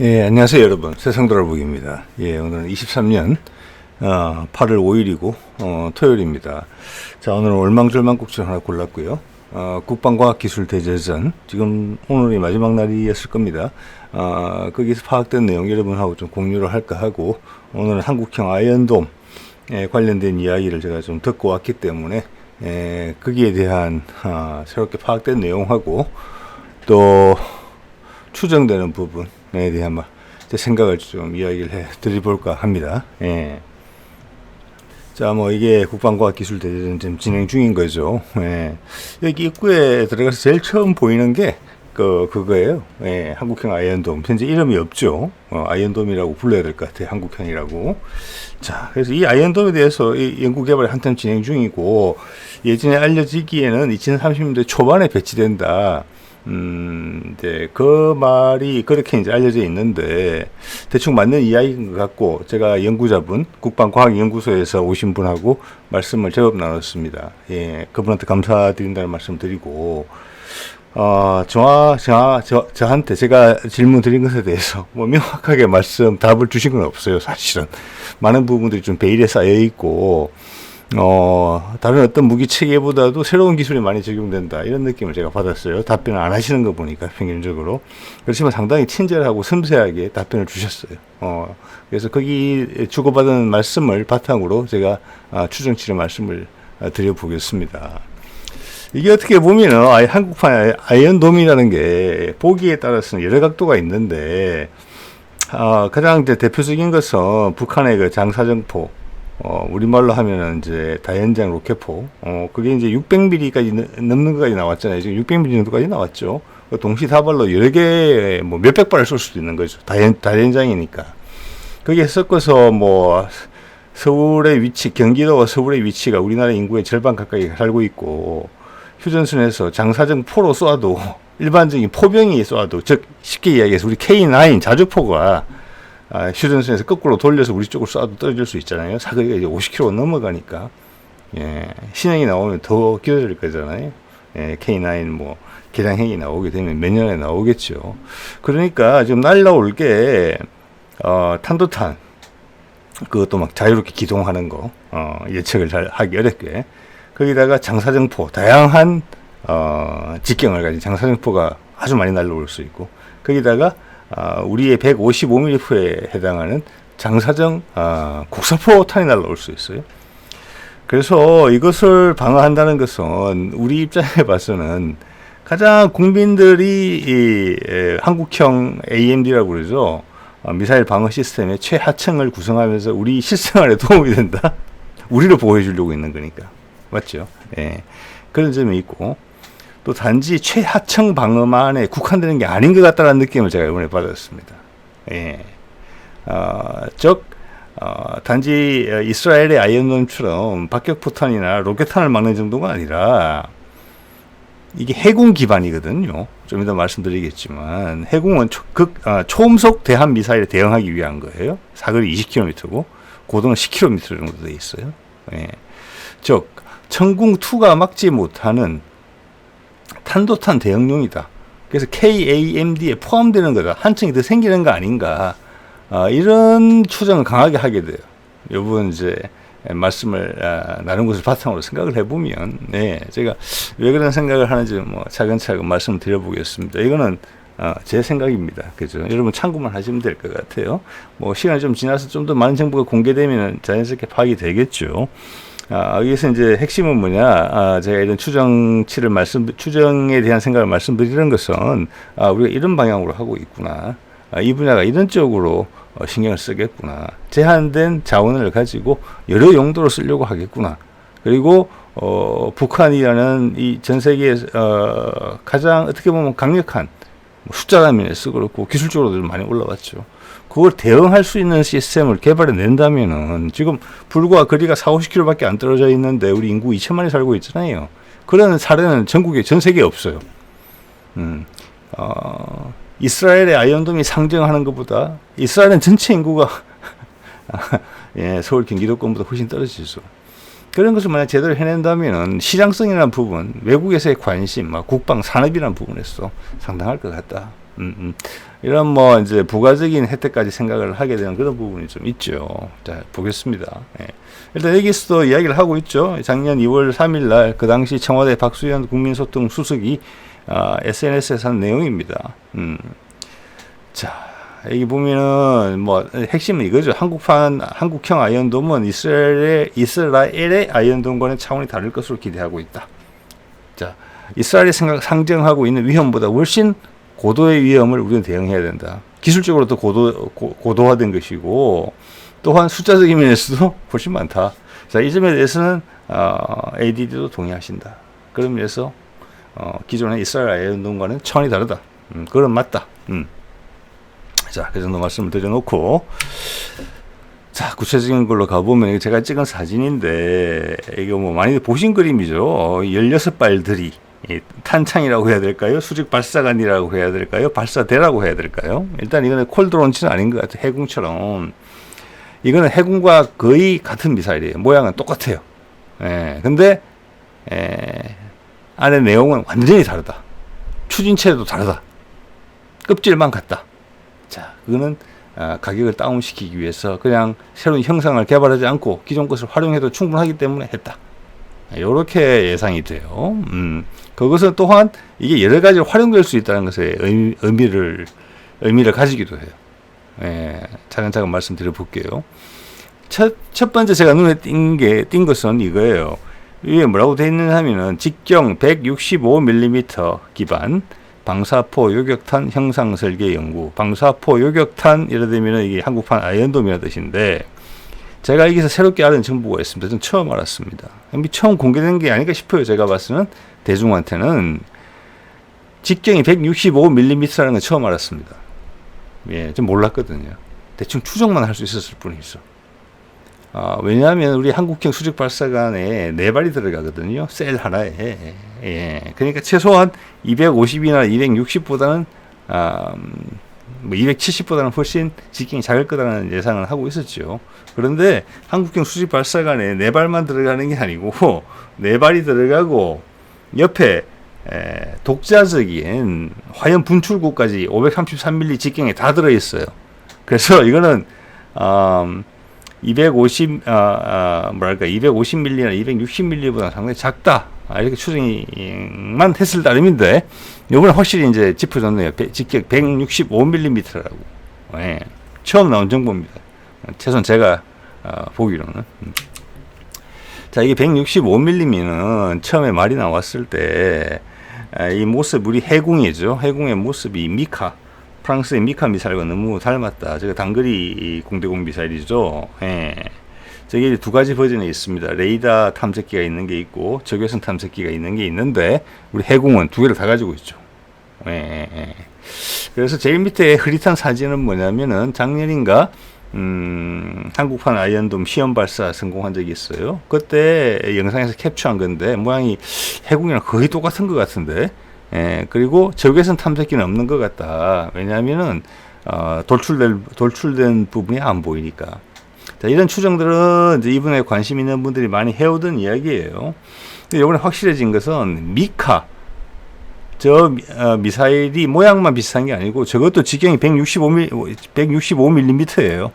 예, 안녕하세요 여러분. 세상돌아보기입니다. 예, 오늘은 23년 8월 5일이고 토요일입니다. 자, 오늘은 올망졸망국전 하나 골랐고요. 국방과학기술대제전, 지금 오늘이 마지막 날이었을 겁니다. 거기서 파악된 내용 여러분하고 좀 공유를 할까 하고, 오늘은 한국형 아이언돔 관련된 이야기를 제가 좀 듣고 왔기 때문에 거기에 대한 새롭게 파악된 내용하고 또 추정되는 부분에 대한 제 생각을 좀 이야기를 해 드려볼까 합니다. 예. 자, 이게 국방과학기술대제전 지금 진행 중인 거죠. 예. 여기 입구에 들어가서 제일 처음 보이는 게 그거예요. 예. 한국형 아이언돔. 현재 이름이 없죠. 아이언돔이라고 불러야 될 것 같아요. 한국형이라고. 자, 그래서 이 아이언돔에 대해서 이 연구개발이 한참 진행 중이고, 예전에 알려지기에는 2030년대 초반에 배치된다. 이제 그 말이 그렇게 이제 알려져 있는데 대충 맞는 이야기인 것 같고, 제가 연구자분 국방과학연구소에서 오신 분하고 말씀을 제법 나눴습니다. 예, 그분한테 감사드린다는 말씀 드리고, 저한테 제가 질문 드린 것에 대해서 명확하게 답을 주신 건 없어요. 사실은 많은 부분들이 좀 베일에 쌓여 있고, 다른 어떤 무기 체계보다도 새로운 기술이 많이 적용된다, 이런 느낌을 제가 받았어요. 답변을 안 하시는 거 보니까 평균적으로. 그렇지만 상당히 친절하고 섬세하게 답변을 주셨어요. 그래서 거기 주고받은 말씀을 바탕으로 제가 추정치를 말씀을 드려보겠습니다. 이게 어떻게 보면은 한국판 아이언돔이라는 게 보기에 따라서는 여러 각도가 있는데, 가장 이제 대표적인 것은 북한의 그 장사정포, 우리말로 하면은 이제 다연장 로켓포, 그게 이제 600mm까지 넘는 것까지 나왔잖아요. 지금 600mm 정도까지 나왔죠. 동시다발로 여러 개, 몇백 발을 쏠 수도 있는 거죠. 다연장이니까. 거기에 섞어서 서울의 위치, 경기도와 서울의 위치가 우리나라 인구의 절반 가까이 살고 있고, 휴전선에서 장사정포로 쏘아도, 일반적인 포병이 쏘아도, 즉, 쉽게 이야기해서 우리 K9 자주포가 휴전선에서 거꾸로 돌려서 우리 쪽으로 쏴도 떨어질 수 있잖아요. 사거리가 이제 50km 넘어가니까. 예, 신형이 나오면 더 길어질 거잖아요. 예, K9 개량형이 나오게 되면 몇 년에 나오겠죠. 그러니까 지금 날라올 게 탄도탄, 그것도 자유롭게 기동하는 거, 예측을 잘 하기 어렵게, 거기다가 장사정포, 다양한 직경을 가진 장사정포가 아주 많이 날라올 수 있고, 거기다가 우리의 155mm에 해당하는 장사정 국사포탄이 날라올 수 있어요. 그래서 이것을 방어한다는 것은 우리 입장에 봐서는 가장 국민들이 한국형 AMD라고 그러죠. 미사일 방어 시스템의 최하층을 구성하면서 우리 실생활에 도움이 된다. 우리를 보호해 주려고 있는 거니까. 맞죠? 예. 그런 점이 있고, 또 단지 최하층 방어만에 국한되는 게 아닌 것 같다는 느낌을 제가 이번에 받았습니다. 예. 단지 이스라엘의 아이언돔처럼 박격포탄이나 로켓탄을 막는 정도가 아니라, 이게 해군 기반이거든요. 좀 이따 말씀드리겠지만, 해군은 초음속 대함 미사일에 대응하기 위한 거예요. 사거리 20km고, 고도는 10km 정도 돼 있어요. 예. 즉, 천궁2가 막지 못하는 탄도탄 대응용이다. 그래서 KAMD에 포함되는 거다. 한 층이 더 생기는 거 아닌가. 이런 추정을 강하게 하게 돼요. 이 부분 이제 말씀을 나눈 것을 바탕으로 생각을 해보면, 제가 왜 그런 생각을 하는지 차근차근 말씀을 드려보겠습니다. 이거는 제 생각입니다. 그죠? 여러분 참고만 하시면 될 것 같아요. 시간이 좀 지나서 좀 더 많은 정보가 공개되면 자연스럽게 파악이 되겠죠. 여기서 이제 핵심은 뭐냐, 제가 이런 추정에 대한 생각을 말씀드리는 것은, 우리가 이런 방향으로 하고 있구나. 이 분야가 이런 쪽으로 신경을 쓰겠구나. 제한된 자원을 가지고 여러 용도로 쓰려고 하겠구나. 그리고, 북한이라는 이 전 세계에서, 가장 어떻게 보면 강력한, 숫자 면에서 그렇고 기술적으로도 많이 올라왔죠. 그걸 대응할 수 있는 시스템을 개발해 낸다면은, 지금 불과 거리가 40, 50km밖에 안 떨어져 있는데 우리 인구 2천만이 살고 있잖아요. 그런 사례는 전국에, 전 세계에 없어요. 이스라엘의 아이언돔이 상정하는 것보다 이스라엘은 전체 인구가 서울 경기도권보다 훨씬 떨어지죠. 그런 것을 만약 제대로 해낸다면은 시장성이라는 부분, 외국에서의 관심, 국방 산업이라는 부분에서 상당할 것 같다. 이런 뭐 이제 부가적인 혜택까지 생각을 하게 되는 그런 부분이 좀 있죠. 자, 보겠습니다. 예. 일단 여기서도 이야기를 하고 있죠. 작년 2월 3일 날 그 당시 청와대 박수현 국민소통 수석이 SNS에서 한 내용입니다. 자, 여기 보면은 뭐 핵심은 이거죠. 한국형 아이언돔은 이스라엘의 아이언돔과는 차원이 다를 것으로 기대하고 있다. 자, 이스라엘이 상정하고 있는 위험보다 훨씬 고도의 위험을 우리는 대응해야 된다. 기술적으로 또 고도화된 것이고, 또한 숫자적인 면에서도 훨씬 많다. 자, 이 점에 대해서는 ADD도 동의하신다. 그런 면에서 기존의 이스라엘 아이언돔과는 차원이 다르다. 그건 맞다. 자, 그 정도 말씀을 드려놓고, 자, 구체적인 걸로 가보면, 제가 찍은 사진인데, 이거 뭐 많이 보신 그림이죠. 16발들이, 탄창이라고 해야 될까요? 수직 발사관이라고 해야 될까요? 발사대라고 해야 될까요? 일단 이거는 콜드론치는 아닌 것 같아요. 해궁처럼. 이거는 해궁과 거의 같은 미사일이에요. 모양은 똑같아요. 근데, 안에 내용은 완전히 다르다. 추진체도 다르다. 껍질만 같다. 자, 그거는 가격을 다운시키기 위해서 그냥 새로운 형상을 개발하지 않고 기존 것을 활용해도 충분하기 때문에 했다. 이렇게 예상이 돼요. 그것은 또한 이게 여러 가지로 활용될 수 있다는 것에 의미를 가지기도 해요. 차근차근 말씀드려 볼게요. 첫 번째 제가 눈에 띈 것은 이거예요. 위에 뭐라고 되어 있느냐 하면은 직경 165mm 기반 방사포 요격탄 형상 설계 연구. 방사포 요격탄 이래 되면은 이게 한국판 아이언돔이라는 뜻인데, 제가 여기서 새롭게 알은 정보가 있습니다. 저는 처음 알았습니다. 처음 공개된 게 아닐까 싶어요. 제가 봤을 때는 대중한테는 직경이 165mm라는 걸 처음 알았습니다. 예, 좀 몰랐거든요. 대충 추정만 할 수 있었을 뿐이죠. 왜냐하면 우리 한국형 수직 발사관에 4발이 들어가거든요. 셀 하나에. 예. 그러니까 최소한 250이나 260보다는, 뭐 270보다는 훨씬 직경이 작을 거라는 예상을 하고 있었죠. 그런데 한국형 수직 발사관에 4발만 들어가는 게 아니고 4발이 들어가고 옆에 독자적인 화염 분출구까지 533mm 직경에 다 들어있어요. 그래서 이거는 250mm나 260mm보다 상당히 작다. 이렇게 추정만 했을 따름인데, 이번에 확실히 이제 짚어졌네요. 직경 165mm라고. 예, 처음 나온 정보입니다. 최소한 제가 보기로는. 자, 이게 165mm면 처음에 말이 나왔을 때, 이 모습, 우리 해궁이죠. 해궁의 모습이 미카. 프랑스의 미카 미사일과 너무 닮았다. 제가 단거리 공대공 미사일이죠. 예. 저게 2가지 버전이 있습니다. 레이더 탐색기가 있는 게 있고 적외선 탐색기가 있는 게 있는데, 우리 해궁은 2개를 다 가지고 있죠. 예. 그래서 제일 밑에 흐릿한 사진은 뭐냐면은 작년인가 한국판 아이언돔 시험 발사 성공한 적이 있어요. 그때 영상에서 캡처한 건데 모양이 해궁이랑 거의 똑같은 것 같은데, 그리고 적외선 탐색기는 없는 것 같다. 왜냐하면은 돌출된 부분이 안 보이니까. 자, 이런 추정들은 이제 이분에 관심 있는 분들이 많이 해오던 이야기예요. 근데 이번에 확실해진 것은 미카, 미사일이 모양만 비슷한 게 아니고 저것도 직경이 165mm예요.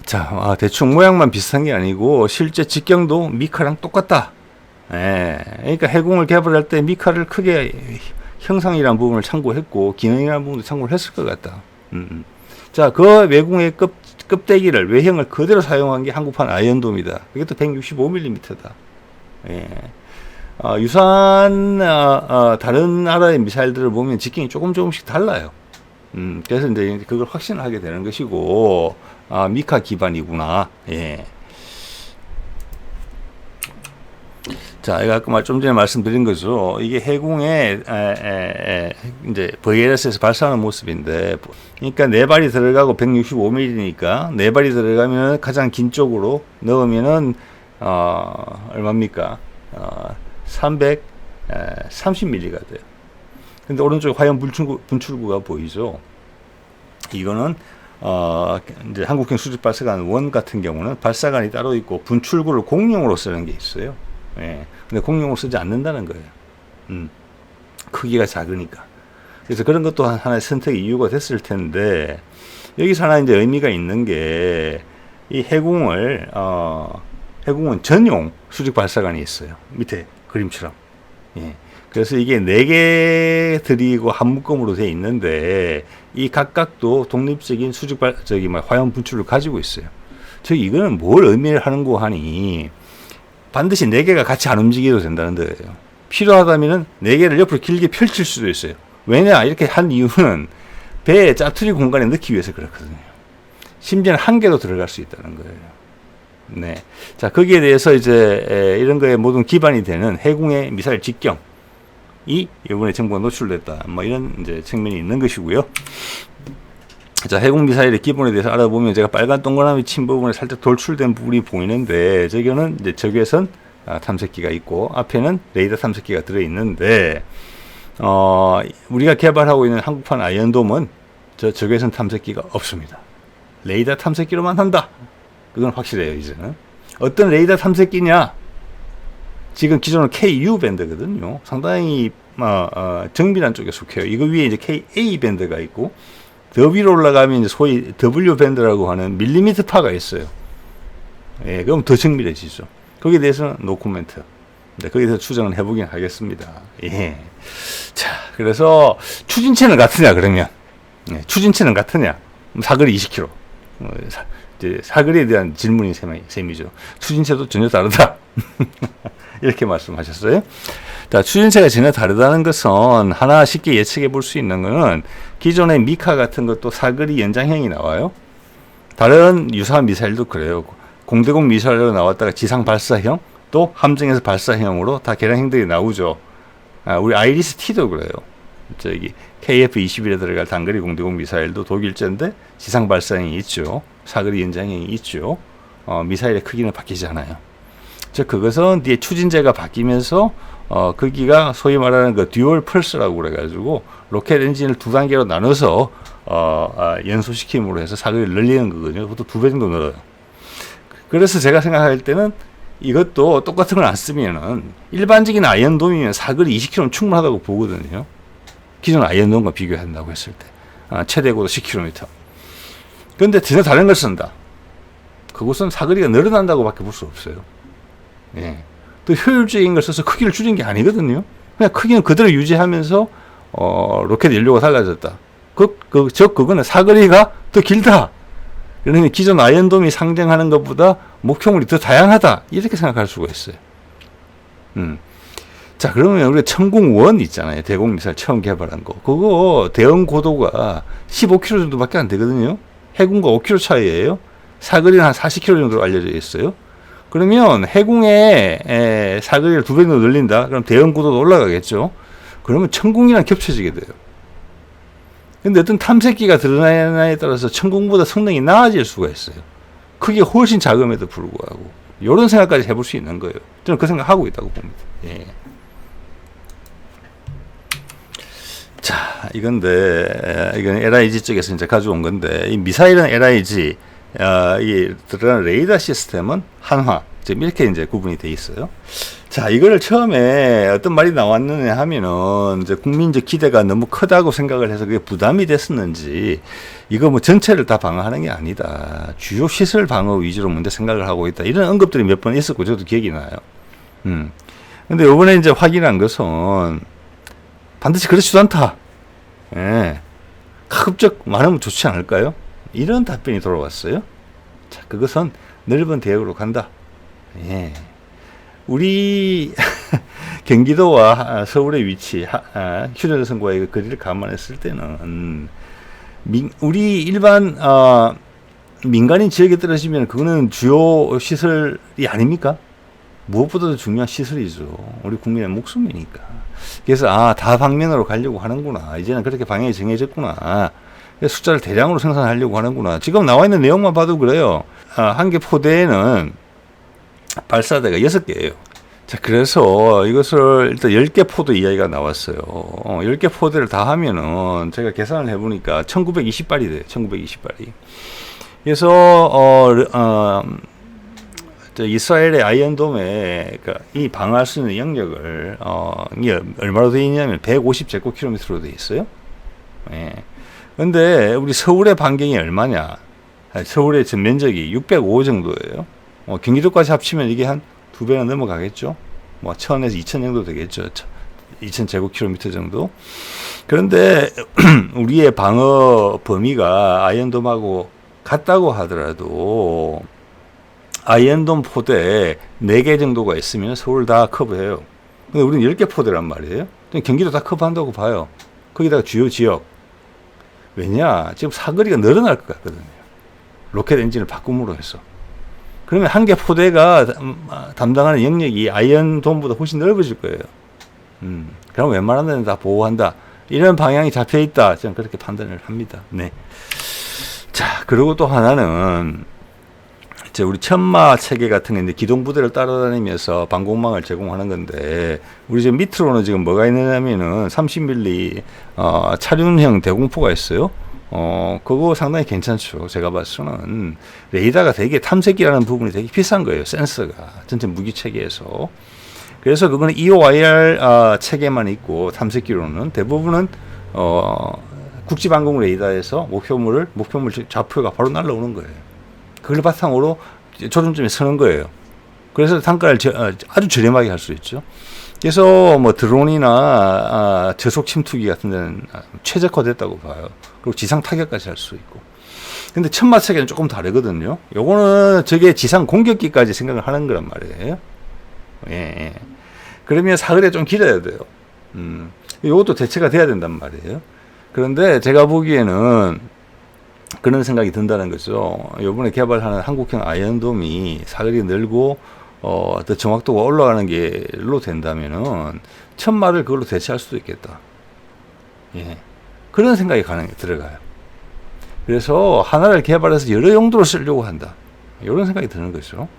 자, 대충 모양만 비슷한 게 아니고 실제 직경도 미카랑 똑같다. 그러니까 해궁을 개발할 때 미카를 크게 형상이라는 부분을 참고했고 기능이라는 부분도 참고를 했을 것 같다. 자, 그 외궁의 껍데기를 외형을 그대로 사용한 게 한국판 아이언돔이다. 그게 또 165mm다. 유사한 다른 나라의 미사일들을 보면 직경이 조금씩 달라요. 그래서 이제 그걸 확신하게 되는 것이고, 미카 기반이구나. 예. 자, 이거 아까 좀 전에 말씀드린 거죠. 이게 해궁에 이제 VLS에서 발사하는 모습인데, 그러니까 4발이 들어가고 165mm니까 4발이 들어가면 가장 긴 쪽으로 넣으면은 얼마입니까? 330mm가 돼요. 근데 오른쪽에 화염 분출구가 보이죠. 이거는 이제 한국형 수직 발사관 1 같은 경우는 발사관이 따로 있고 분출구를 공용으로 쓰는 게 있어요. 근데 공용으로 쓰지 않는다는 거예요. 크기가 작으니까. 그래서 그런 것도 하나의 선택의 이유가 됐을 텐데, 여기서 하나 이제 의미가 있는 게, 이 해군은 전용 수직 발사관이 있어요. 밑에 그림처럼. 예. 그래서 이게 4개 한 묶음으로 되어 있는데, 이 각각도 독립적인 화염 분출을 가지고 있어요. 이거는 뭘 의미하는고 하니, 반드시 4개가 같이 안 움직여도 된다는 거예요. 필요하다면은 4개를 옆으로 길게 펼칠 수도 있어요. 왜냐, 이렇게 한 이유는 배의 짜투리 공간에 넣기 위해서 그렇거든요. 심지어는 1개도 들어갈 수 있다는 거예요. 네. 자, 거기에 대해서 이제 이런 거에 모든 기반이 되는 해군의 미사일 직경이 이번에 정보가 노출됐다. 뭐 이런 이제 측면이 있는 것이고요. 자, 해군 미사일의 기본에 대해서 알아보면 제가 빨간 동그라미 친 부분에 살짝 돌출된 부분이 보이는데, 저기는 이제 적외선 탐색기가 있고 앞에는 레이더 탐색기가 들어 있는데, 우리가 개발하고 있는 한국판 아이언돔은 적외선 탐색기가 없습니다. 레이더 탐색기로만 한다. 그건 확실해요. 이제는 어떤 레이더 탐색기냐? 지금 기존은 KU 밴드거든요. 상당히 정밀한 쪽에 속해요. 이거 위에 이제 KA 밴드가 있고, 더 위로 올라가면 이제 소위 W 밴드라고 하는 밀리미터 파가 있어요. 예, 그럼 더 정밀해지죠. 거기에 대해서는 노 코멘트. 네, 거기에 대해서 추정을 해보긴 하겠습니다. 예. 자, 그래서 추진체는 같으냐 그러면, 예, 추진체는 같으냐? 사거리 20km. 이제 사거리에 대한 질문이 셈이죠. 추진체도 전혀 다르다. 이렇게 말씀하셨어요. 자, 추진체가 전혀 다르다는 것은 하나 쉽게 예측해 볼 수 있는 것은, 기존의 미카 같은 것도 사거리 연장형이 나와요. 다른 유사한 미사일도 그래요. 공대공 미사일로 나왔다가 지상 발사형, 또 함정에서 발사형으로 다 개량형들이 나오죠. 우리 아이리스-T도 그래요. 저기 KF-21에 들어갈 단거리 공대공 미사일도 독일제인데 지상 발사형이 있죠. 사거리 연장형이 있죠. 미사일의 크기는 바뀌지 않아요. 즉, 그것은 뒤에 추진제가 바뀌면서 거기가 소위 말하는 그 듀얼 펄스라고 그래가지고 로켓 엔진을 2단계로 나눠서 연소시킴으로 해서 사거리를 늘리는 거거든요. 그것도 2배 정도 늘어요. 그래서 제가 생각할 때는 이것도 똑같은 걸 안 쓰면은 일반적인 아이언돔이면 사거리 20km는 충분하다고 보거든요. 기존 아이언돔과 비교한다고 했을 때 최대 고도 10km. 그런데 전혀 다른 걸 쓴다. 그것은 사거리가 늘어난다고 밖에 볼 수 없어요. 예. 또 효율적인 걸 써서 크기를 줄인 게 아니거든요. 그냥 크기는 그대로 유지하면서 로켓 연료가 달라졌다. 그거는 사거리가 더 길다. 그러면 기존 아이언돔이 상징하는 것보다 목표물이 더 다양하다. 이렇게 생각할 수가 있어요. 자, 그러면 우리가 천궁1 있잖아요. 대공 미사일 처음 개발한 거. 그거 대응 고도가 15km 정도밖에 안 되거든요. 해군과 5km 차이예요. 사거리는 한 40km 정도로 알려져 있어요. 그러면 해군의 사거리를 2배 정도 늘린다. 그럼 대응 고도도 올라가겠죠. 그러면 천궁이랑 겹쳐지게 돼요. 근데 어떤 탐색기가 드러나냐에 따라서 천궁보다 성능이 나아질 수가 있어요. 크기가 훨씬 작음에도 불구하고. 이런 생각까지 해볼 수 있는 거예요. 저는 그 생각하고 있다고 봅니다. 예. 자, 이건 LIG 쪽에서 이제 가져온 건데, 이 미사일은 LIG, 이 들어가는 레이더 시스템은 한화, 지금 이렇게 이제 구분이 돼 있어요. 자, 이거를 처음에 어떤 말이 나왔느냐 하면은, 이제 국민적 기대가 너무 크다고 생각을 해서 그게 부담이 됐었는지, 이거 뭐 전체를 다 방어하는 게 아니다. 주요 시설 방어 위주로 먼저 생각을 하고 있다. 이런 언급들이 몇 번 있었고, 저도 기억이 나요. 근데 요번에 이제 확인한 것은, 반드시 그렇지도 않다. 예. 가급적 많으면 좋지 않을까요? 이런 답변이 돌아왔어요. 자, 그것은 넓은 대역으로 간다. 예. 우리 경기도와 서울의 위치, 휴전선과의 거리를 감안했을 때는 우리 일반 민간인 지역에 떨어지면 그거는 주요 시설이 아닙니까? 무엇보다도 중요한 시설이죠. 우리 국민의 목숨이니까. 그래서 다방면으로 가려고 하는구나. 이제는 그렇게 방향이 정해졌구나. 숫자를 대량으로 생산하려고 하는구나. 지금 나와 있는 내용만 봐도 그래요. 한 개 포대에는 발사대가 6개예요. 자, 그래서 이것을 일단 10개 포대 이야기가 나왔어요. 10개 포대를 다 하면은 제가 계산을 해보니까 1920발이 돼요. 1920발이. 그래서 이스라엘의 아이언돔에 이 방어할 수 있는 영역을 이게 얼마로 되어 있냐면 150제곱킬로미터로 되어 있어요. 예. 근데 우리 서울의 반경이 얼마냐? 서울의 전 면적이 605 정도예요. 경기도까지 합치면 이게 한 2배가 넘어가겠죠. 뭐 1000에서 2000 정도 되겠죠. 2000 제곱킬로미터 정도. 그런데 우리의 방어 범위가 아이언돔하고 같다고 하더라도 아이언돔 포대 4개 정도가 있으면 서울 다 커버해요. 근데 우리는 10개 포대란 말이에요. 경기도 다 커버한다고 봐요. 거기다가 주요 지역. 왜냐? 지금 사거리가 늘어날 것 같거든요. 로켓 엔진을 바꿈으로 해서. 그러면 한 개 포대가 담당하는 영역이 아이언돔보다 훨씬 넓어질 거예요. 그럼 웬만한 데는 다 보호한다. 이런 방향이 잡혀 있다. 저는 그렇게 판단을 합니다. 네. 자, 그리고 또 하나는, 이제 우리 천마 체계 같은 게 이제 기동부대를 따라다니면서 방공망을 제공하는 건데, 우리 지금 밑으로는 지금 뭐가 있느냐면은 30mm, 차륜형 대공포가 있어요. 그거 상당히 괜찮죠. 제가 봐서는. 레이더가 되게 탐색기라는 부분이 되게 비싼 거예요. 센서가. 전체 무기 체계에서. 그래서 그거는 EOIR 체계만 있고 탐색기로는 대부분은 국지방공 레이더에서 목표물 좌표가 바로 날라오는 거예요. 그걸 바탕으로 조준점에 서는 거예요. 그래서 단가를 아주 저렴하게 할 수 있죠. 그래서 뭐 드론이나 저속 침투기 같은 데는 최적화됐다고 봐요. 그리고 지상 타격까지 할 수 있고. 근데 천마 체계는 조금 다르거든요. 요거는 저게 지상 공격기까지 생각을 하는 거란 말이에요. 예. 그러면 사거리가 좀 길어야 돼요. 이것도 대체가 돼야 된단 말이에요. 그런데 제가 보기에는 그런 생각이 든다는 거죠. 이번에 개발하는 한국형 아이언돔이 사거리 늘고 더 정확도가 올라가는 게로 된다면은 천마를 그걸로 대체할 수도 있겠다. 예. 그런 생각이 들어가요. 그래서 하나를 개발해서 여러 용도로 쓰려고 한다. 이런 생각이 드는 거죠.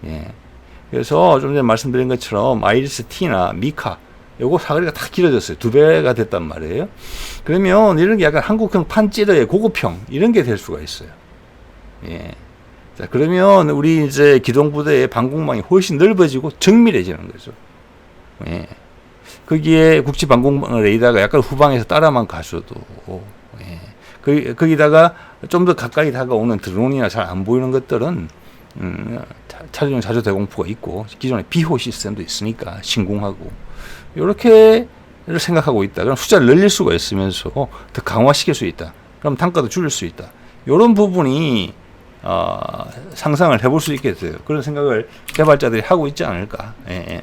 예. 그래서 좀 전에 말씀드린 것처럼 아이리스 T나 미카 요거 사거리가 다 길어졌어요. 2배가 됐단 말이에요. 그러면 이런 게 약간 한국형 판찌르의 고급형 이런 게 될 수가 있어요. 예. 자, 그러면 우리 이제 기동부대의 방공망이 훨씬 넓어지고 정밀해지는 거죠. 예. 거기에 국지방공 레이더가 약간 후방에서 따라만 가셔도, 예. 거기다가 좀 더 가까이 다가오는 드론이나 잘 안 보이는 것들은 차륜형 자주 대공포가 있고 기존에 비호 시스템도 있으니까 신궁하고 이렇게 생각하고 있다. 그럼 숫자를 늘릴 수가 있으면서 더 강화시킬 수 있다. 그럼 단가도 줄일 수 있다. 이런 부분이 상상을 해볼 수 있게 돼요. 그런 생각을 개발자들이 하고 있지 않을까. 예.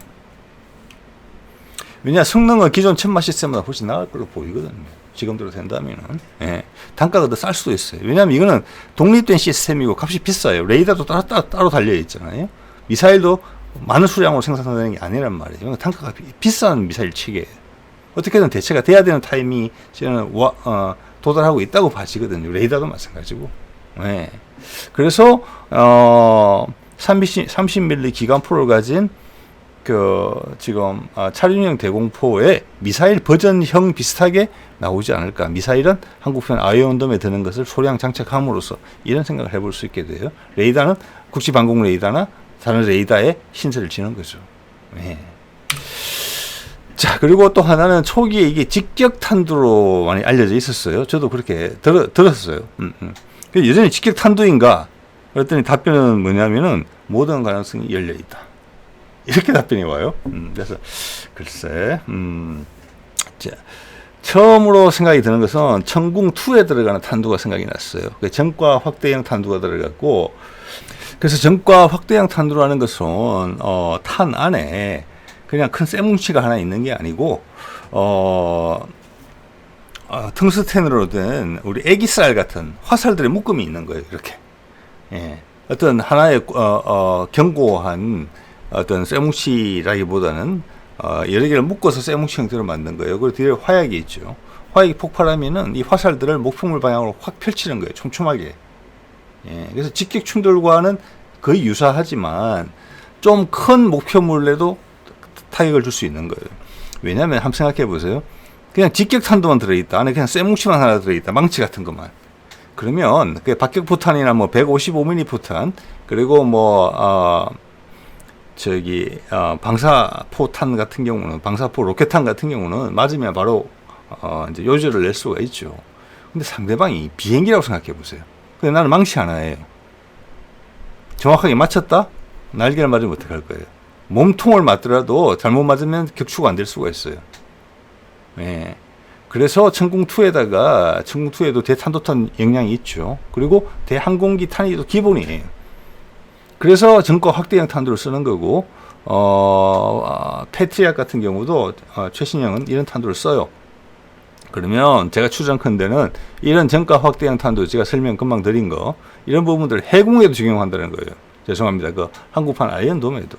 왜냐 성능은 기존 천마 시스템보다 훨씬 나을 걸로 보이거든요. 지금대로 된다면은. 예. 단가가 더 쌀 수도 있어요. 왜냐하면 이거는 독립된 시스템이고 값이 비싸요. 레이더도 따로 달려 있잖아요. 미사일도 많은 수량으로 생산되는 게 아니란 말이에요. 이건 단가가 비싼 미사일 체계예요. 어떻게든 대체가 돼야 되는 타임이 저는 도달하고 있다고 봐지거든요. 레이더도 마찬가지고. 예. 그래서 30mm 기관포를 가진 지금 차륜형 대공포의 미사일 버전형 비슷하게 나오지 않을까. 미사일은 한국편 아이언돔에 드는 것을 소량 장착함으로써 이런 생각을 해볼 수 있게 돼요. 레이더는 국지방공 레이더나 다른 레이더에 신세를 지는 거죠. 네. 자, 그리고 또 하나는 초기에 이게 직격탄두로 많이 알려져 있었어요. 저도 그렇게 들었어요. 여전히 직격탄두인가? 그랬더니 답변은 뭐냐면은 모든 가능성이 열려 있다. 이렇게 답변이 와요. 그래서 글쎄, 자, 처음으로 생각이 드는 것은 천궁2에 들어가는 탄두가 생각이 났어요. 전과 확대형 탄두가 들어갔고, 그래서 전과 확대형 탄두라는 것은 탄 안에 그냥 큰 쇠뭉치가 하나 있는 게 아니고 텅스텐으로 된 우리 애기살 같은 화살들의 묶음이 있는 거예요. 이렇게. 예. 어떤 하나의 견고한 어떤 쇠뭉치라기보다는 여러 개를 묶어서 쇠뭉치 형태로 만든 거예요. 그리고 뒤에 화약이 있죠. 화약이 폭발하면은 이 화살들을 목표물 방향으로 확 펼치는 거예요. 촘촘하게. 예, 그래서 직격 충돌과는 거의 유사하지만 좀 큰 목표물에도 타격을 줄 수 있는 거예요. 왜냐하면 한번 생각해 보세요. 그냥 직격탄도만 들어있다. 안에 그냥 쇠뭉치만 하나 들어있다. 망치 같은 것만. 그러면 그 박격포탄이나 뭐 155mm 포탄 그리고 뭐 방사포탄 같은 경우는 방사포 로켓탄 같은 경우는 맞으면 바로 이제 요절을 낼 수가 있죠. 근데 상대방이 비행기라고 생각해 보세요. 근데 나는 망치 하나예요. 정확하게 맞췄다? 날개를 맞으면 어떡할 거예요? 몸통을 맞더라도 잘못 맞으면 격추가 안 될 수가 있어요. 예. 그래서 천궁2에도 대탄도탄 역량이 있죠. 그리고 대항공기 탄이 또 기본이에요. 그래서 전과 확대형 탄두를 쓰는 거고, 패트리앗 같은 경우도 최신형은 이런 탄두를 써요. 그러면 제가 추정컨대는 이런 전과 확대형 탄두, 제가 설명 금방 드린 거, 이런 부분들을 해공에도 적용한다는 거예요. 죄송합니다. 그 한국판 아이언돔에도.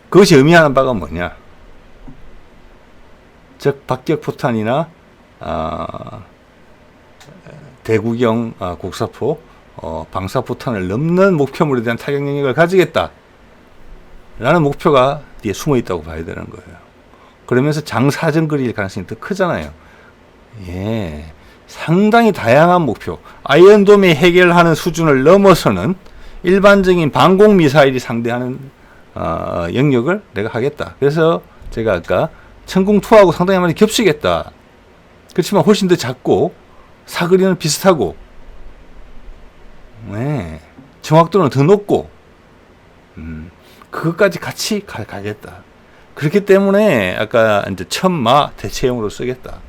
그것이 의미하는 바가 뭐냐? 즉 박격 포탄이나 대구경 곡사포, 방사포탄을 넘는 목표물에 대한 타격 능력을 가지겠다 라는 목표가 뒤에 숨어 있다고 봐야 되는 거예요. 그러면서 장사정거리일 가능성이 더 크잖아요. 예, 상당히 다양한 목표, 아이언돔이 해결하는 수준을 넘어서는 일반적인 방공 미사일이 상대하는 영역을 내가 하겠다. 그래서 제가 아까 천궁2하고 상당히 많이 겹치겠다. 그렇지만 훨씬 더 작고 사거리는 비슷하고, 네, 정확도는 더 높고, 그것까지 같이 가겠다. 그렇기 때문에 아까 이제 천마 대체형으로 쓰겠다.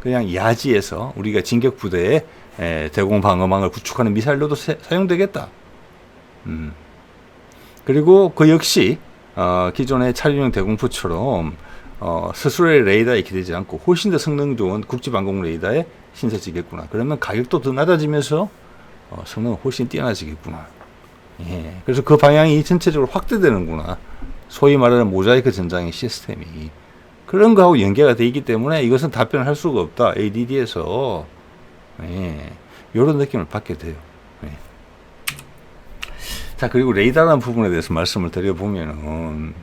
그냥 야지에서 우리가 진격 부대에 대공 방어망을 구축하는 미사일로도 사용되겠다. 그리고 그 역시 기존의 차륜형 대공포처럼 스스로의 레이더에 기대지 않고 훨씬 더 성능 좋은 국지방공 레이더에 신설지겠구나. 그러면 가격도 더 낮아지면서 성능은 훨씬 뛰어나지겠구나. 예, 그래서 그 방향이 전체적으로 확대되는구나. 소위 말하는 모자이크 전장의 시스템이 그런 거하고 연계가 되어 있기 때문에 이것은 답변을 할 수가 없다. ADD에서 예, 이런 느낌을 받게 돼요. 예. 자, 그리고 레이더라는 부분에 대해서 말씀을 드려보면은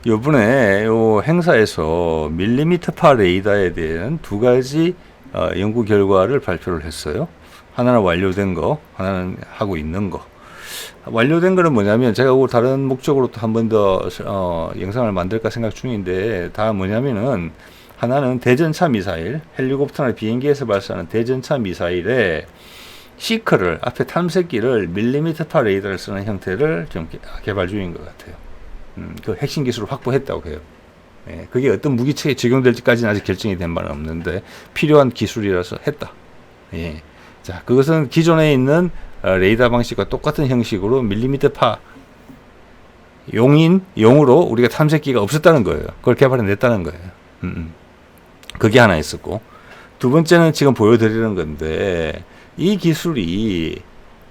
요번에 요 행사에서 밀리미터파 레이더에 대한 두 가지 연구 결과를 발표를 했어요. 하나는 완료된 거, 하나는 하고 있는 거. 완료된 거는 뭐냐면 제가 다른 목적으로 또 한 번 더 영상을 만들까 생각 중인데, 다 뭐냐면은 하나는 대전차 미사일, 헬리콥터나 비행기에서 발사하는 대전차 미사일에 시커를, 앞에 탐색기를 밀리미터파 레이더를 쓰는 형태를 좀 개발 중인 것 같아요. 그 핵심 기술을 확보했다고 해요. 예, 그게 어떤 무기체에 적용될지까지는 아직 결정이 된 바는 없는데 필요한 기술이라서 했다. 예. 자, 그것은 기존에 있는 레이더 방식과 똑같은 형식으로 밀리미터파 용으로 우리가 탐색기가 없었다는 거예요. 그걸 개발해냈다는 거예요. 그게 하나 있었고, 두 번째는 지금 보여드리는 건데, 이 기술이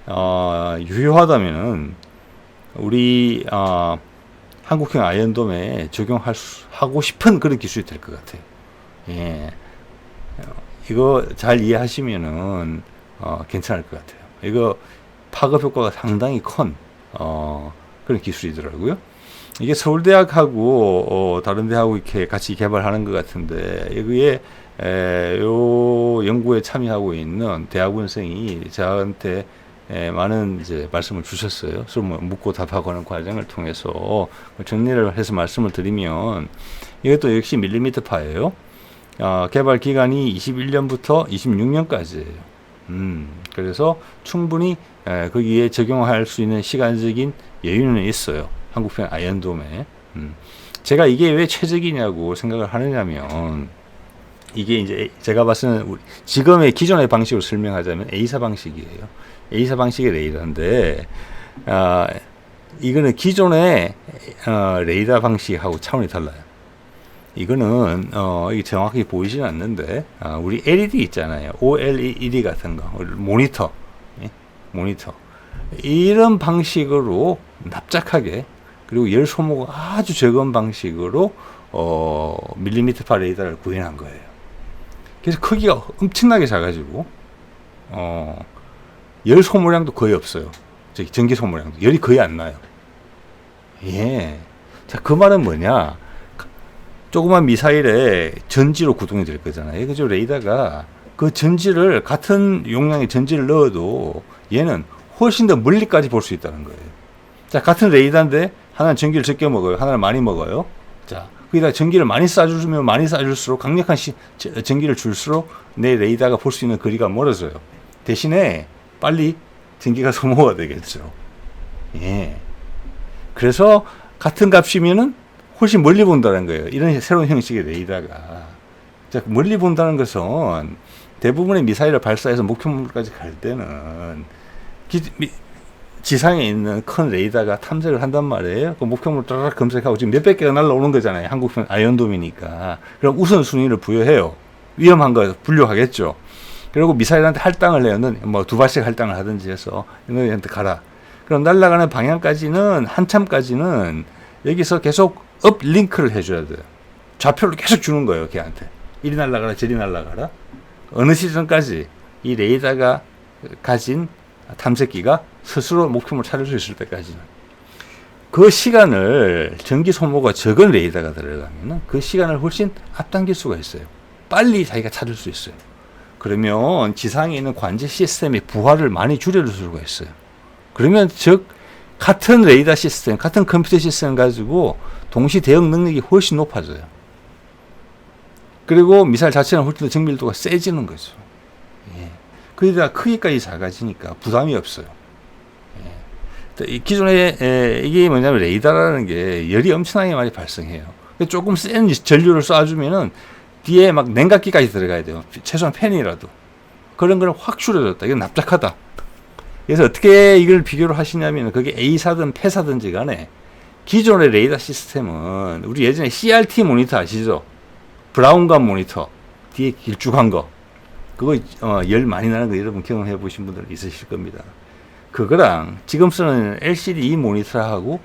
유효하다면은 우리 한국형 아이언돔에 적용하고 싶은 그런 기술이 될 것 같아요. 예. 이거 잘 이해하시면은 괜찮을 것 같아요. 이거 파급 효과가 상당히 큰 그런 기술이더라고요. 이게 서울대학하고 다른 대하고 이렇게 같이 개발하는 것 같은데, 여기에 요 연구에 참여하고 있는 대학원생이 저한테 많은 이제 말씀을 주셨어요. 서로 묻고 답하고 하는 과정을 통해서 정리를 해서 말씀을 드리면, 이것도 역시 밀리미터파예요. 개발 기간이 21년부터 26년까지예요. 그래서 충분히 거기에 적용할 수 있는 시간적인 여유는 있어요. 한국형 아이언돔에. 제가 이게 왜 최적이냐고 생각을 하느냐면, 이게 이제 제가 봤을 때는 지금의 기존의 방식으로 설명하자면 A사 방식이에요. A사 방식의 레이더인데, 이거는 기존의 레이더 방식하고 차원이 달라요. 이거는 이게 정확히 보이지는 않는데, 우리 LED 있잖아요. OLED 같은 거, 모니터, 예? 모니터. 이런 방식으로 납작하게, 그리고 열 소모가 아주 적은 방식으로 밀리미터파 레이더를 구현한 거예요. 그래서 크기가 엄청나게 작아지고 열 소모량도 거의 없어요. 저기 전기 소모량도 열이 거의 안 나요. 예. 자, 그 말은 뭐냐? 조그만 미사일에 전지로 구동이 될 거잖아요. 그죠? 레이더가 그 전지를, 같은 용량의 전지를 넣어도 얘는 훨씬 더 멀리까지 볼 수 있다는 거예요. 자, 같은 레이더인데 하나는 전기를 적게 먹어요. 하나는 많이 먹어요. 자, 거기다 전기를 많이 쏴주면 많이 쏴줄수록 강력한 전기를 줄수록 내 레이더가 볼 수 있는 거리가 멀어져요. 대신에 빨리 전기가 소모가 되겠죠. 예. 그래서 같은 값이면은 훨씬 멀리 본다는 거예요. 이런 새로운 형식의 레이더가. 자, 멀리 본다는 것은 대부분의 미사일을 발사해서 목표물까지 갈 때는 지상에 있는 큰 레이더가 탐색을 한단 말이에요. 그 목표물 따라 검색하고 지금 몇백 개가 날라오는 거잖아요. 한국편 아이언돔이니까. 그럼 우선순위를 부여해요. 위험한 거 분류하겠죠. 그리고 미사일한테 할당을 해요. 뭐 두 발씩 할당을 하든지 해서 너희한테 가라. 그럼 날아가는 방향까지는 한참까지는 여기서 계속 업 링크를 해줘야 돼요. 좌표를 계속 주는 거예요. 걔한테. 이리 날아가라 저리 날아가라. 어느 시점까지 이 레이더가 가진 탐색기가 스스로 목표물을 찾을 수 있을 때까지는. 그 시간을 전기 소모가 적은 레이더가 들어가면 그 시간을 훨씬 앞당길 수가 있어요. 빨리 자기가 찾을 수 있어요. 그러면 지상에 있는 관제 시스템의 부하를 많이 줄여줄 수가 있어요. 그러면 즉 같은 레이더 시스템, 같은 컴퓨터 시스템 가지고 동시 대응 능력이 훨씬 높아져요. 그리고 미사일 자체는 훨씬 더 정밀도가 세지는 거죠. 예. 거기다 크기까지 작아지니까 부담이 없어요. 예. 기존에 이게 뭐냐면 레이더라는 게 열이 엄청나게 많이 발생해요. 조금 센 전류를 쏴주면은 뒤에 막 냉각기까지 들어가야 돼요. 최소한 팬이라도. 그런 걸 확 줄여줬다. 이건 납작하다. 그래서 어떻게 이걸 비교를 하시냐면 그게 A사든 폐사든지 간에 기존의 레이더 시스템은 우리 예전에 CRT 모니터 아시죠? 브라운관 모니터 뒤에 길쭉한 거 그거 열 많이 나는 거 여러분 경험해 보신 분들 있으실 겁니다. 그거랑 지금 쓰는 LCD 모니터하고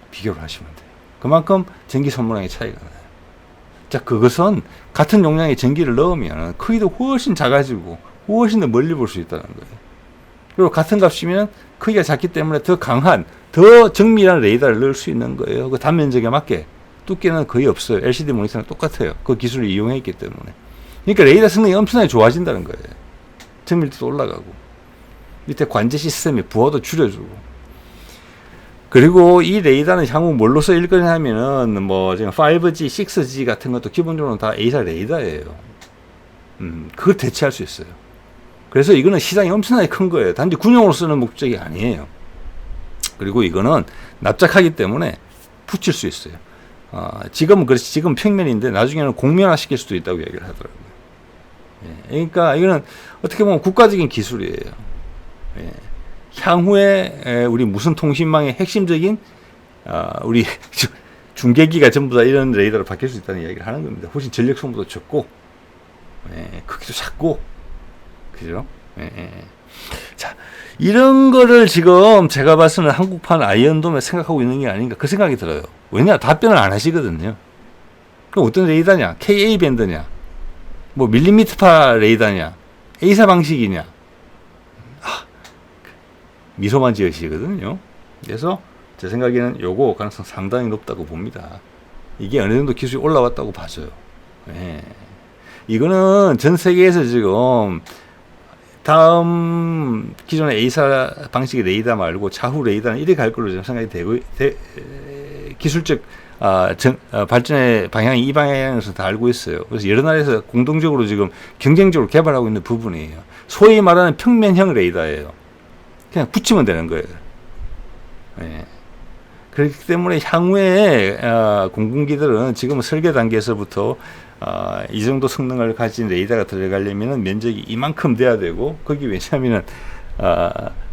비교를 하시면 돼요. 그만큼 전기 소모량의 차이가 나요. 자, 그것은 같은 용량의 전기를 넣으면 크기도 훨씬 작아지고 훨씬 더 멀리 볼 수 있다는 거예요. 그리고 같은 값이면 크기가 작기 때문에 더 강한, 더 정밀한 레이더를 넣을 수 있는 거예요. 그 단면적에 맞게. 두께는 거의 없어요. LCD 모니터랑 똑같아요. 그 기술을 이용했기 때문에. 그러니까 레이더 성능이 엄청나게 좋아진다는 거예요. 정밀도도 올라가고. 밑에 관제 시스템의 부하도 줄여주고. 그리고 이 레이더는 향후 뭘로 쓰일 거냐 하면은 뭐 지금 5G, 6G 같은 것도 기본적으로 다 A사 레이더예요. 그걸 대체할 수 있어요. 그래서 이거는 시장이 엄청나게 큰 거예요. 단지 군용으로 쓰는 목적이 아니에요. 그리고 이거는 납작하기 때문에 붙일 수 있어요. 지금은 그렇지, 지금 평면인데 나중에는 공면화 시킬 수도 있다고 얘기를 하더라고요. 예, 그러니까 이거는 어떻게 보면 국가적인 기술이에요. 예, 향후에 우리 무선 통신망의 핵심적인 우리 중계기가 전부 다 이런 레이더로 바뀔 수 있다는 이야기를 하는 겁니다. 훨씬 전력 소모도 적고, 예, 크기도 작고, 그죠? 예, 예. 자, 이런 거를 지금 제가 봐서는 한국판 아이언돔에 생각하고 있는 게 아닌가 그 생각이 들어요. 왜냐? 답변을 안 하시거든요. 그럼 어떤 레이더냐? KA 밴드냐? 뭐 밀리미터파 레이더냐? A사 방식이냐? 미소만 지으시거든요. 그래서 제 생각에는 요거 가능성 상당히 높다고 봅니다. 이게 어느 정도 기술이 올라왔다고 봐져요. 예. 이거는 전 세계에서 지금 다음 기존의 A사 방식의 레이더 말고 차후 레이더는 이리 갈 걸로 생각이 되고, 기술적 발전의 방향이 이 방향에서 다 알고 있어요. 그래서 여러 나라에서 공동적으로 지금 경쟁적으로 개발하고 있는 부분이에요. 소위 말하는 평면형 레이더예요. 그냥 붙이면 되는 거예요. 예. 그렇기 때문에 향후에 공군기들은 지금 설계 단계에서부터 이 정도 성능을 가진 레이더가 들어가려면 면적이 이만큼 돼야 되고, 거기 왜냐하면은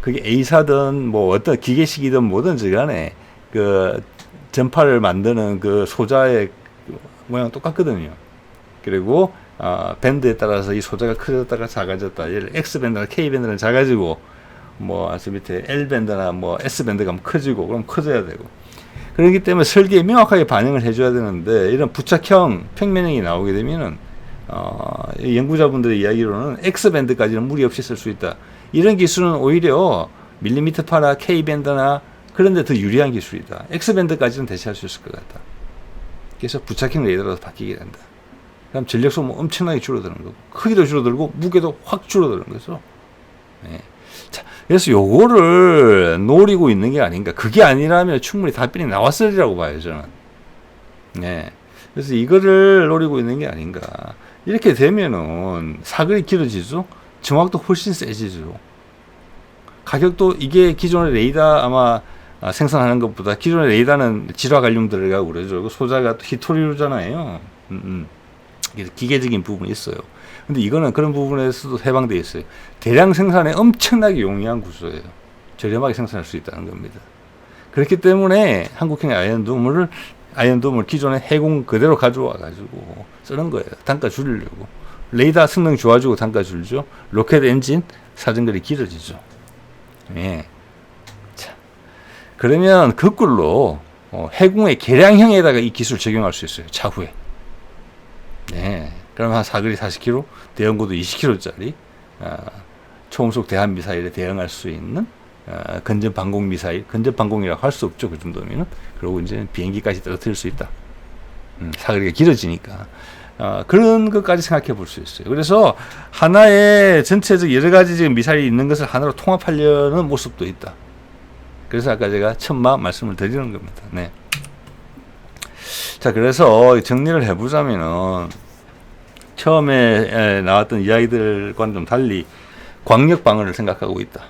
그게 A사든 뭐 어떤 기계식이든 뭐든지 간에 그 전파를 만드는 그 소자의 모양 똑같거든요. 그리고 밴드에 따라서 이 소자가 커졌다가 작아졌다. 예를 X밴드나 K밴드는 작아지고, 뭐 밑에 L밴드나 뭐 S밴드가 커지고, 그럼 커져야 되고. 그렇기 때문에 설계에 명확하게 반영을 해줘야 되는데, 이런 부착형 평면형이 나오게 되면은 연구자분들의 이야기로는 X밴드까지는 무리 없이 쓸 수 있다. 이런 기술은 오히려 밀리미터파나 K밴드나 그런 데 더 유리한 기술이다. X밴드까지는 대체할 수 있을 것 같다. 그래서 부착형 레이더로 바뀌게 된다. 그럼 전력 소모 엄청나게 줄어드는 거고, 크기도 줄어들고 무게도 확 줄어드는 거죠. 네. 자, 그래서 요거를 노리고 있는 게 아닌가. 그게 아니라면 충분히 답변이 나왔으리라고 봐요, 저는. 네. 그래서 이거를 노리고 있는 게 아닌가. 이렇게 되면은 사거리 길어지죠. 정확도 훨씬 세지죠. 가격도 이게 기존의 레이더 아마 생산하는 것보다 기존의 레이더는 질화 갈륨 들어가고 그러죠. 소자가 또 히토리루잖아요. 기계적인 부분이 있어요. 근데 이거는 그런 부분에서도 해방되어 있어요. 대량 생산에 엄청나게 용이한 구조예요. 저렴하게 생산할 수 있다는 겁니다. 그렇기 때문에 한국형 아이언돔을 기존의 해공 그대로 가져와 가지고 쓰는 거예요. 단가 줄이려고. 레이더 성능 좋아지고 단가 줄죠. 로켓 엔진 사정거리 길어지죠. 예. 자, 그러면 거꾸로 해공의 개량형에다가 이 기술 적용할 수 있어요. 차후에. 네. 그럼 한 사거리 40km, 대형고도 20km짜리 초음속 대한 미사일에 대응할 수 있는 건전 방공 미사일, 건전 방공이라고 할 수 없죠. 그 정도면은. 그리고 이제 비행기까지 떨어뜨릴 수 있다. 사거리가 길어지니까. 그런 것까지 생각해 볼 수 있어요. 그래서 하나의 전체적 여러 가지 지금 미사일이 있는 것을 하나로 통합하려는 모습도 있다. 그래서 아까 제가 천마 말씀을 드리는 겁니다. 네. 자, 그래서 정리를 해보자면은 처음에 나왔던 이야기들과는 좀 달리 광역 방어를 생각하고 있다.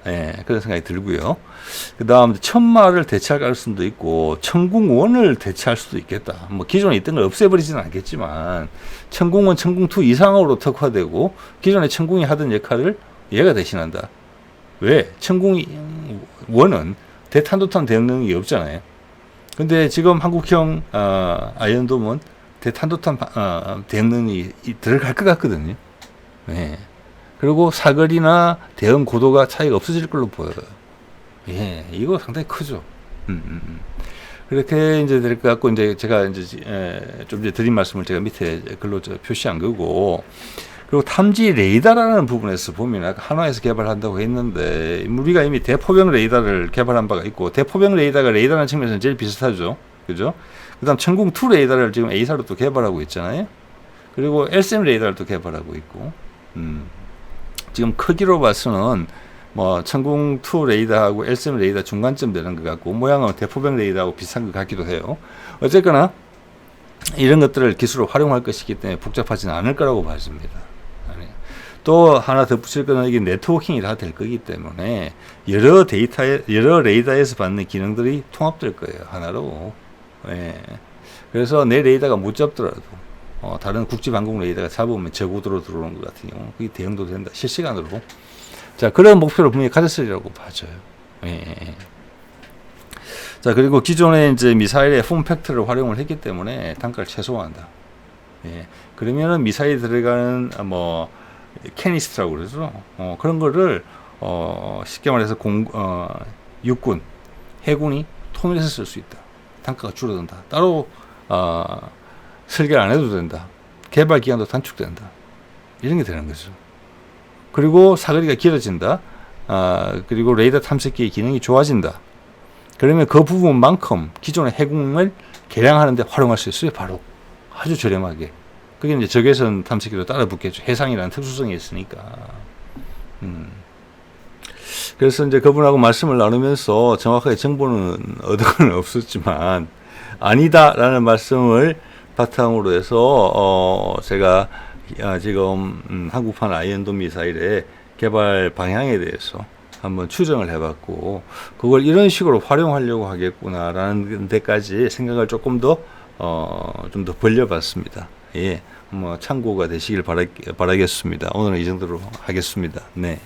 예, 그런 생각이 들고요. 그 다음 천마를 대체할 가능성도 있고 천궁1을 대체할 수도 있겠다. 뭐 기존에 있던 걸 없애버리지는 않겠지만 천궁1, 천궁2 이상으로 특화되고 기존에 천궁이 하던 역할을 얘가 대신한다. 왜? 천궁1은 대탄도탄 대응 능력이 없잖아요. 근데 지금 한국형 아이언돔은 대탄도탄 대응 능력이 들어갈 것 같거든요. 예. 그리고 사거리나 대응 고도가 차이가 없어질 걸로 보여요. 예, 이거 상당히 크죠. 그렇게 이제 될 것 같고, 이제 제가 이제 좀 이제 드린 말씀을 제가 밑에 글로 표시한 거고, 그리고 탐지 레이더라는 부분에서 보면 아까 한화에서 개발한다고 했는데, 우리가 이미 대포병 레이더를 개발한 바가 있고, 대포병 레이더가 레이더라는 측면에서는 제일 비슷하죠. 그죠? 그 다음 천궁2 레이더를 지금 A사로 또 개발하고 있잖아요. 그리고 LSM 레이더를 또 개발하고 있고, 지금 크기로 봐서는 뭐 천궁2 레이더하고 LSM 레이더 중간쯤 되는 것 같고 모양은 대포병 레이더하고 비슷한 것 같기도 해요. 어쨌거나 이런 것들을 기술을 활용할 것이기 때문에 복잡하지는 않을 거라고 봐집니다. 또 하나 덧붙일 거는 이게 네트워킹이 다 될 거기 때문에 여러 레이더에서 받는 기능들이 통합될 거예요. 하나로. 예. 그래서 내 레이더가 못 잡더라도 다른 국지방공 레이더가 잡으면 저고도로 들어오는 것 같은 경우 그게 대응도 된다. 실시간으로. 자, 그런 목표를 분명히 가졌으리라고 봐져요. 예. 자, 그리고 기존의 이제 미사일의 폼팩트를 활용을 했기 때문에 단가를 최소화한다. 예. 그러면은 미사일이 들어가는 뭐 캐니스트라고 그러죠. 그런 거를 쉽게 말해서 육군, 해군이 통일해서 쓸 수 있다. 단가가 줄어든다. 따로 설계를 안 해도 된다. 개발 기간도 단축된다. 이런 게 되는 거죠. 그리고 사거리가 길어진다. 그리고 레이더 탐색기의 기능이 좋아진다. 그러면 그 부분만큼 기존의 해군을 개량하는 데 활용할 수 있어요. 바로. 아주 저렴하게. 그게 이제 적외선 탐색기로 따라 붙겠죠. 해상이라는 특수성이 있으니까. 그래서 이제 그분하고 말씀을 나누면서 정확하게 정보는 얻은 건 없었지만 아니다라는 말씀을 바탕으로 해서 제가 지금 한국판 아이언돔 미사일의 개발 방향에 대해서 한번 추정을 해봤고 그걸 이런 식으로 활용하려고 하겠구나라는 데까지 생각을 조금 더 좀 더 벌려봤습니다. 예, 뭐 참고가 되시길 바라겠습니다. 오늘은 이 정도로 하겠습니다. 네.